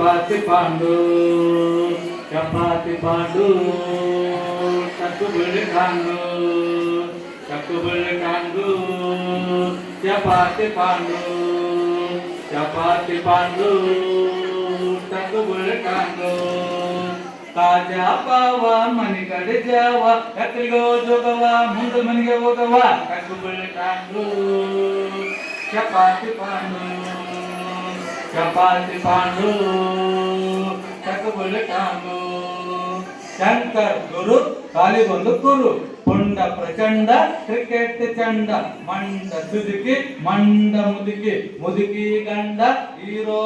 ಚಪಾತಿ ಪಾಂಡು ಚಪಾತಿ ಪಾಂಡು ಚಕ್ಕು ಬಿಳಿ ಕಾಂಡು ಚಕ್ಕು ಬಿಳಿ ಕಾಂಡು ಚಪಾತಿ ಪಾಂಡು ಚಪಾತಿ ಪಾಂಡು ಚಕ್ಕು ಬಿಳಿ ಕಾಂಡು ತಾಜಾ ಪಾವ ಮನಿಗಡೆ ಜಾವ ಎತ್ತರಿಗೋ ಜೋಗವ ಮುಂದೆ ಮನೆಗೆ ಹೋಗವ ಚಕ್ಕು ಬಿಳಿ ಕಾಂಡು ಚಪಾತಿ ಪಾಂಡು ಚಪಾತಿ ಪಾಂಡು ಚಕ್ಕು ಬಿಳಿ ಕಾಂಡು ಶಂಕರ್ ಗುರು ಕಾಲಿಗೊಂದು ಕುರು ಪುಂಡ ಪ್ರಚಂಡ ಕ್ರಿಕೆಟ್ ಚಂಡ ಮಂಡ ಸುದುಕಿ ಮಂಡ ಮುದುಕಿ ಮುದುಕಿ ಗಂಡ ಹೀರೋ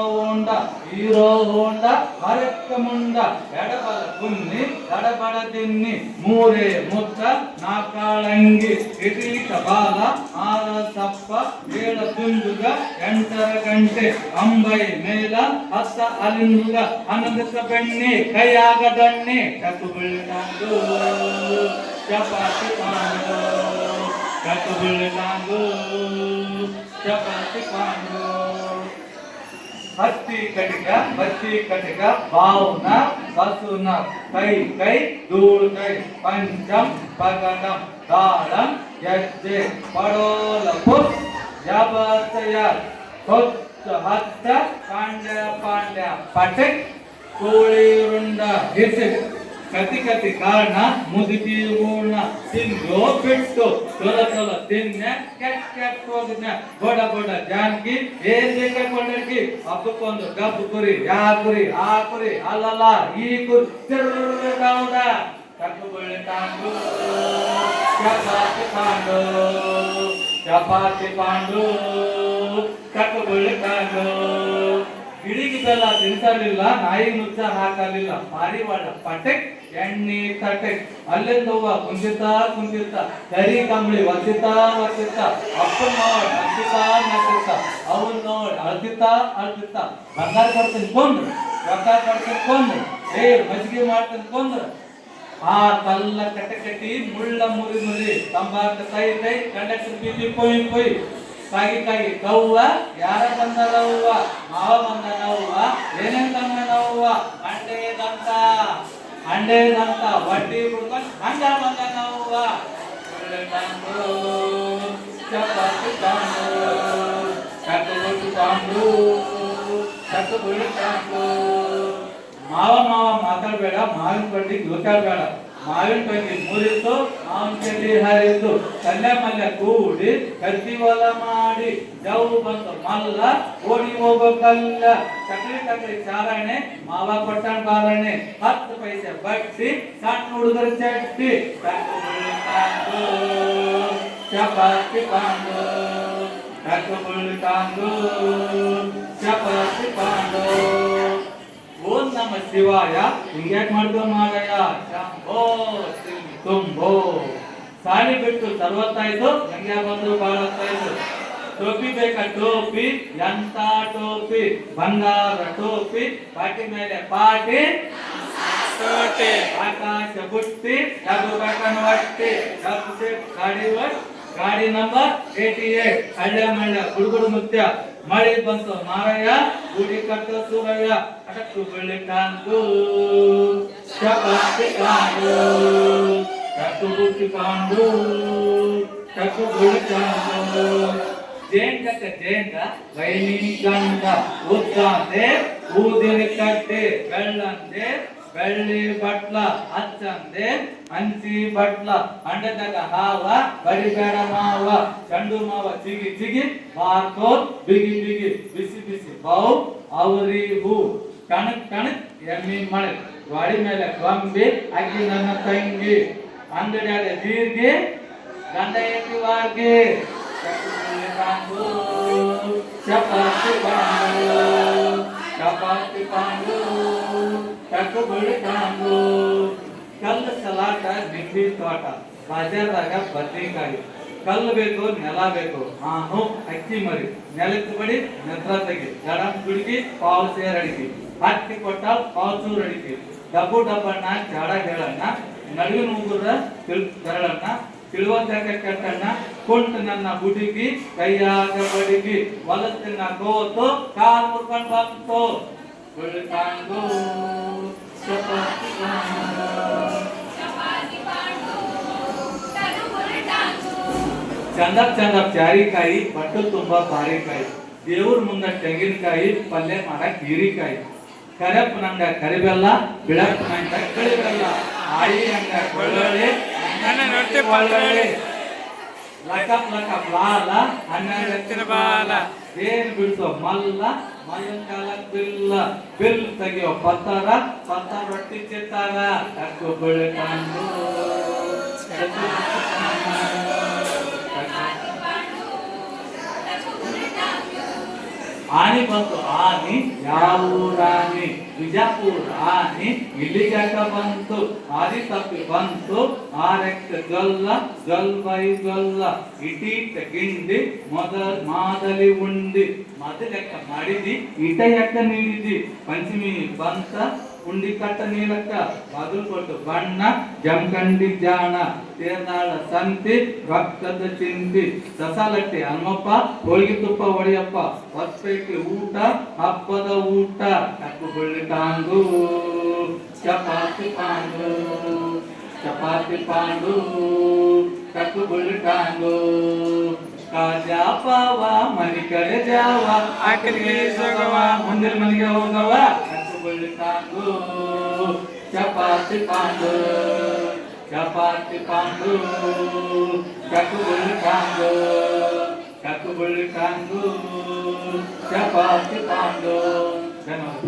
ಹೋಂಡ ಮರಕ್ಕ ಮುಂಡ ಎಡಬಲ ಕುನ್ನಿ ಎಡಬಲ ತಿನ್ನಿ ಮೂರೇ ಮುತ್ತ ನಾಕಾಳಂಗಿ ಇಟೀಟ ಬಾಲ ಆರ ತಪ್ಪ ಏಳ ತುಂದುಗ ಎಂಟರ ಗಂಟೆ ಅಂಬೈ ಮೇಲ ಹತ್ತ ಅಲಿಂದುಗ ಹನ್ನೊಂದಕ್ಕ ಬೆಣ್ಣೆ ಕೈಯಾಗ ದಣ್ಣೆ ಚಕ್ಕು ಬೀಳ್ತಾಂಡು ಚಪಾತಿ ಪಾಂಡು ಚಕ್ಕು ಬೀಳ್ತಾಂಡು ಚಪಾತಿ ಪಾಂಡು ಹತ್ತಿ ಕಟಿಕ ಭಾವನ ಬಸುನ ಕೈ ಕೈ ಧೂಳು ಕೈ ಪಂಚಂ ಪಗಡಂ ತಾಳಂ ಯಜ್ಜೆ ಪಡೋಲ ಪುಸ್ ಜಬತಯ ಹೊತ್ತ ಹತ್ತ ಪಾಂಡ್ಯ ಪಟಕ್ ಕೋಳಿ ರುಂಡ ಹಿಸಿ ಕತಿ ಕಾರಣ ಮುದುಕಿ ಊರ್ಣ ತಿಂದು ಬಿಟ್ಟು ತೊಲ ತಿನ್ನೆ ಕೆಟ್ಟ ಹೋಗಿದ್ನ ಬಡ ಜಾನ್ಕಿ ಏನ್ ಕೊಂಡರ್ಕಿ ಹಬ್ಬಕ್ಕೊಂದು ಗಬ್ಬು ಕುರಿ ಯಾ ಕುರಿ ಆ ಕುರಿ ಅಲ್ಲಲ್ಲ ಈ ಕುರಿ ತಿರ್ಗೌದ ಚಕ್ಕು ಬಳ್ಳಿ ಕಾಂಡು ಚಪಾತಿ ಪಾಂಡು ಚಪಾತಿ ಪಾಂಡು ಚಕ್ಕು ಬಳ್ಳಿ ಕಾಂಡು ಗಿಳಿಗೆ ಬೆಲ್ಲ ತಿನ್ಸಲಿಲ್ಲ ನಾಯಿ ನುಚ್ಚ ಹಾಕಲಿಲ್ಲ ಪಾರಿವಾಳ ಪಟಕ್ ಎಣ್ಣೆ ತಟಕ್ ಅಲ್ಲಿಂದ ಹೂವ ಕುಂತಿತ್ತ ಕರಿ ಕಂಬಳಿ ಒತ್ತಿತಾ ಅಪ್ಪನ್ ನೋಡ್ ನಗ್ತಿತ್ತ ಅವನ್ ನೋಡ್ ಅಳ್ತಿತ್ತ ಬಂಗಾರ ಕೊಡ್ತೀನಿ ಕೊಂದ್ರು ರೊಕ್ಕ ಕೊಡ್ತೀನಿ ಕೊಂದ್ರು ಮಜ್ಜಿಗೆ ಮಾಡ್ತೀನಿ ಕೊಂದ್ರು ಆ ಕಲ್ಲ ಕಟ್ಟಿ ಮುಳ್ಳ ಮುರಿ ತಂಬಾಕ ಕೈ ಕಂಡಕ್ಟರ್ ಬೀದಿ ಪೊಯ್ ಕಾಗಿ ಕವ್ವ ಯಾರ ಬಂದರವ್ವ ಮಾವ ಬಂದನವ್ವ ಏನೇನ್ ತಂದನವ್ವ ಅಂಡೇದಂತ ವಡ್ಡಿ ಬಿಡ್ಕೊಂಡು ಹಂಗ ಬಂದನವ್ವ ಚಪಾತಿ ತಾಂಡು ಚಕ್ಕು ಬಿಳಿ ತಾಂಡು ಮಾವ ಮಾತಾಡ್ಬೇಡ ಮಾವಿನ ಬಡ್ಡಿ ಜೋತಾಡ್ಬೇಡ ಮಾವಿನ ಬಗ್ಗೆ ಮುರಿತು ಮಾವಿನ ಕಡ್ಡಿ ಹರಿದು ಕಲ್ಯ ಮಲ್ಯ ಕೂಡಿ ಕತ್ತಿ ಹೊಲ ಮಾಡಿ ಜವು ಬಂದು ಮಲ್ಲ ಓಡಿ ಹೋಗಲ್ಲ ಚಕ್ರಿ ಚಾರಣೆ ಮಾವ ಕೊಟ್ಟಣ ಬಾರಣೆ 10 ಪೈಸೆ ಬಟ್ಟಿ ಸಣ್ಣ ಹುಡುಗರ ಚಟ್ಟಿ ಚಪಾತಿ ಪಾಂಡು ಚಕ್ಕು ಬಿಳಿ ಕಾಂಡು ಚಪಾತಿ ಪಾಂಡು ಓಂ ನಮ ಶಿವಾಯ ಹಿಂಗ್ಯಾಕ್ ಮಾಡ್ದೋ ಮಾರಯ್ಯ ಶಂಭೋ ತುಂಬೋ ಸಾಲಿ ಬಿಟ್ಟು ಸರ್ವತ್ತಾಯ್ತು ಹೆಂಗ್ಯಾ ಬಂದ್ರು ಬಾಳತ್ತಾಯ್ತು ಟೋಪಿ ಬೇಕಾ ಟೋಪಿ ಎಂತ ಟೋಪಿ ಬಂಗಾರ ಟೋಪಿ ಪಾಟಿ ಮೇಲೆ ಪಾಟಿ ಆಕಾಶ ಬುಟ್ಟಿ ಅದು ಕಕ್ಕನ ಒಟ್ಟಿ ಗಾಡಿ ನಂಬರ್ 88 ಹಳ್ಳ ಮಳ್ಳ ಗುಡುಗುಡು ಮುತ್ಯ ಮಳೆ ಬಂತು ಮಾರಯ್ಯ ಗುಡಿ ಕಟ್ಟ ಸೂರಯ್ಯ ಚಕ್ಕು ಬಿಳಿ ಕಾಂಡು ಚಪಾತಿ ಕಾಂಡು ಚಕ್ಕು ಬುಟ್ಟಿ ಕಾಂಡು ಚಕ್ಕು ಬಿಳಿ ಕಾಂಡು ಜೇಂಗ ವೈನಿ ಗಂಡ ಉದ್ದಾದೆ ಊದಿನ ಕಟ್ಟೆ ಬೆಳ್ಳಂದೆ ಬೆಳ್ಳಿ ಬಟ್ಲ ಹಚ್ಚಂದೆ ಹಂಚಿ ಬಟ್ಲ ಅಂಡದಾಗ ಹಾವ ಬಡಿಬೇಡ ಮಾವ ಚಂಡು ಮಾವ ಚಿಗಿ ಮಾರ್ಕೋ ಬಿಗಿ ಬಿಸಿ ಬೌ ಅವರಿ ಹೂ ಕಣಕ್ ಎಮ್ಮಿ ಮಳೆ ಗಾಡಿ ಮೇಲೆ ಗೊಂಬಿ ಅಗ್ಗಿ ನನ್ನ ತಂಗಿ ಅಂಗಡಿಯಾಗ ಜೀರ್ಗಿ ಗಂಡ ಎತ್ತಿ ವಾರ್ಗಿ ಚಪಾತಿ ಪಾಂಡು ಚಕ್ಕು ಬಿಳಿ ಕಾಂಡು ಕಲ್ಲು ಸಲಾಟ ಬಿಗ್ಗಿ ತೋಟ ಬಾಜಾರ್ದಾಗ ಬದ್ನಿಕಾಯಿ ಕಲ್ಲು ಬೇಕು ನೆಲ ಬೇಕು ಅಕ್ಕಿ ಮರಿ ನೆಲಕ್ಕೆ ಬಡಿ ನೆತ್ರ ತೆಗಿ ಗಡ ಗುಡುಗಿ ಪಾವು ಸೇರ್ ಅಡಿಕೆ ಹತ್ತಿ ಕೊಟ್ಟ ಪಾವು ಚೂರು ಅಡಿಕೆ ಡಬ್ಬಣ್ಣ ಜಾಡ ಹೇಳಣ್ಣ ನಡುವಿನ ಉಗುರ ಬೆರಳಣ್ಣ ತಿಳುವಂತ ಕಟ್ಟಣ್ಣ ಕೊಂಟು ನನ್ನ ಹುಡುಗಿ ಕೈಯಾಗ ಬಡಿಗಿ ಹೊಲತ್ತಿನ ಕೋತು ಕಾಲ್ ಮುರ್ಕೊಂಡು ಬಂತು bultango, chapati pandu. ಚಂದಪ್ ಚಂದಪ್ ಜಾರಿಕಾಯಿ ಬಟ್ಟು ತುಂಬಾ ಬಾರಿಕಾಯಿ ದೇವ್ರ ಮುಂದ ತೆಂಗಿನಕಾಯಿ ಪಲ್ಯ ಮಾಡಕ್ ಹೀರಿಕಾಯಿ ಕರಪ್ ನಂಗ ಕರಿಬೆಲ್ಲ ಬಿಳಪ್ ನಂಗ ಕಳಿಬೆಲ್ಲ ಆಯಿ ನಂಗ ಕೊಳ್ಳೊಳ್ಳಿ ಒಳ್ಳೊಳ್ಳಿ ಲಕಪ್ ಲಕಪ್ ಲಾಲ ಹನ್ನೆರಡು ಬಾಲ ಏನ್ ಬಿಡ್ಸೋ ಮಲ್ಲ ಮಲ್ಲನ್ ಕಾಲಕ್ ಬಿಲ್ಲ ಬಿಲ್ ತೆಗಿಯೋ ಪತ್ತಾರ ಪತ್ತಾರ ರೊಟ್ಟಿ ಚಿತ್ತಾರ ಕಕ್ಕು ಬೆಳಕಂಡು ಆನಿ ಬಂತು ಆನಿ ಯಾವೂರಾನಿ ಬಿಜಾಪುರ ಆನಿ ಇಲ್ಲಿಗಾಕ ಬಂತು ಆದಿ ತಪ್ಪಿ ಬಂತು ಆರೆಕ್ಕ ಗಲ್ಲ ಗಲ್ವೈ ಗಲ್ಲ ಇಟೀಟ ಗಿಂಡಿ ಮಾದಲಿ ಉಂಡಿ ಮೊದಲೆಕ್ಕ ಮಾಡಿದಿ ಇಟ ಎಕ್ಕ ನೀಡಿದಿ ಪಂಚಮಿ ಬಂತ ಉಂಡಿ ಕಟ್ಟ ನೀಲಕ್ಕ ಬದಲು ಕೊಟ್ಟು ಬಣ್ಣ ಜಮಖಂಡಿ ಜಾಣ ತೇರ್ನಾಳ ಸಂತಿ ರಕ್ತದ ಚಿಂತಿ ಸಸಾಲಟ್ಟಿ ಹನುಮಪ್ಪ ಹೋಳಿಗೆ ತುಪ್ಪ ಒಡೆಯಪ್ಪ ಹೊಸಪೇಟೆ ಊಟ ಹಬ್ಬದ ಊಟ ಕಪ್ಪು ಬಳ್ಳಿ ಟಾಂಗು ಚಪಾತಿ ಪಾಂಡು ಚಪಾತಿ ಪಾಂಡು ಕಪ್ಪು ಬಳ್ಳಿ ಟಾಂಗು ಕಾಜಾ ಪಾವ ಮನಿ ಕಡೆ ಜಾವ ಆಕಲಿಗೆ ಸೋಗವ ಮುಂದಿನ ಮನೆಗೆ ಹೋಗವ ಕಪ್ಪು ಬಳ್ಳಿ ಟಾಂಗು ಚಪಾತಿ ಪಾಂಡು ಚಪಾತಿ ಪಾಂಡು ಕಪ್ಪು ಬಳ್ಳಿ ಟಾಂಗು ಕಪ್ಪು ಬಳ್ಳಿ ಟಾಂಗು ಚಪಾತಿ ಪಾಂಡು ಧನ್ಯವಾದ.